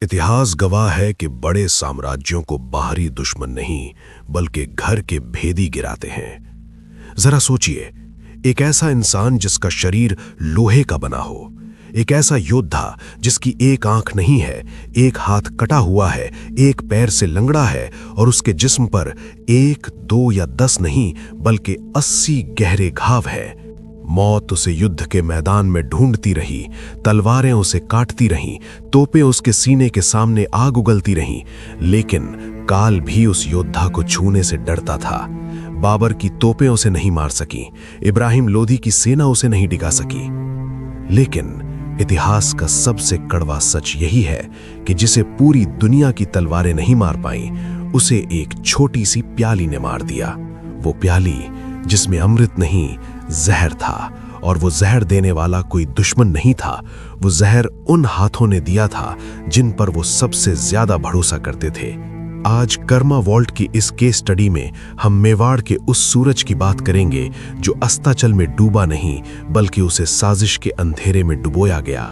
इतिहास गवाह है कि बड़े साम्राज्यों को बाहरी दुश्मन नहीं बल्कि घर के भेदी गिराते हैं। जरा सोचिए, एक ऐसा इंसान जिसका शरीर लोहे का बना हो, एक ऐसा योद्धा जिसकी एक आंख नहीं है, एक हाथ कटा हुआ है, एक पैर से लंगड़ा है और उसके जिस्म पर 1, 2 या 10 नहीं बल्कि 80 गहरे घाव हैं। मौत उसे युद्ध के मैदान में ढूंढती रही, तलवारें उसे काटती रहीं, तोपें उसके सीने के सामने आग उगलती रहीं, लेकिन काल भी उस योद्धा को छूने से डरता था। बाबर की तोपें उसे नहीं मार सकी, इब्राहिम लोधी की सेना उसे नहीं डिगा सकी। लेकिन इतिहास का सबसे कड़वा सच यही है कि जिसे पूरी दुनिया की तलवारें नहीं मार पाईं, उसे एक छोटी सी प्याली ने मार दिया। वो प्याली जिसमें अमृत नहीं, जहर था, और वो जहर देने वाला कोई दुश्मन नहीं था। वो जहर उन हाथों ने दिया था जिन पर वो सबसे ज्यादा भरोसा करते थे। आज कर्मा वॉल्ट की इस केस स्टडी में हम मेवाड़ के उस सूरज की बात करेंगे जो अस्ताचल में डूबा नहीं बल्कि उसे साजिश के अंधेरे में डुबोया गया।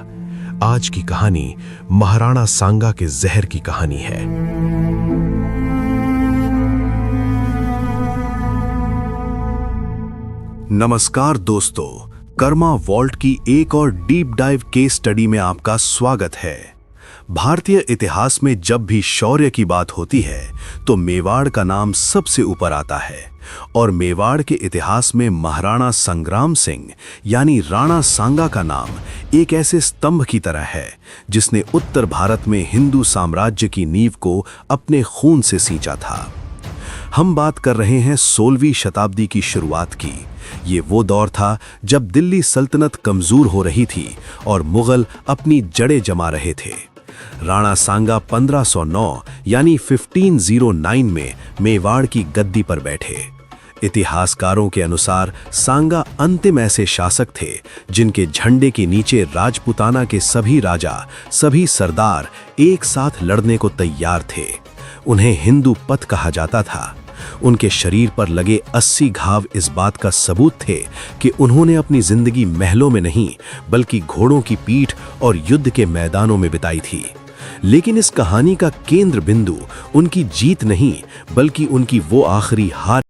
आज की कहानी महाराणा सांगा के जहर की कहानी है। नमस्कार दोस्तों, कर्मा वॉल्ट की एक और डीप डाइव केस स्टडी में आपका स्वागत है। भारतीय इतिहास में जब भी शौर्य की बात होती है तो मेवाड़ का नाम सबसे ऊपर आता है, और मेवाड़ के इतिहास में महाराणा संग्राम सिंह यानी राणा सांगा का नाम एक ऐसे स्तंभ की तरह है जिसने उत्तर भारत में हिंदू साम्राज्य की नींव को अपने खून से सींचा था। हम बात कर रहे हैं 16वीं शताब्दी की शुरुआत की। ये वो दौर था जब दिल्ली सल्तनत कमजोर हो रही थी और मुगल अपनी जड़ें जमा रहे थे। राणा सांगा 1509 यानी 1509 में मेवाड़ की गद्दी पर बैठे। इतिहासकारों के अनुसार सांगा अंतिम ऐसे शासक थे जिनके झंडे के नीचे राजपुताना के सभी राजा, सभी सरदार एक साथ लड़ने को तैयार थे। उन्हें हिंदू पथ कहा जाता था। उनके शरीर पर लगे 80 घाव इस बात का सबूत थे कि उन्होंने अपनी जिंदगी महलों में नहीं बल्कि घोड़ों की पीठ और युद्ध के मैदानों में बिताई थी। लेकिन इस कहानी का केंद्र बिंदु उनकी जीत नहीं बल्कि उनकी वो आखिरी हार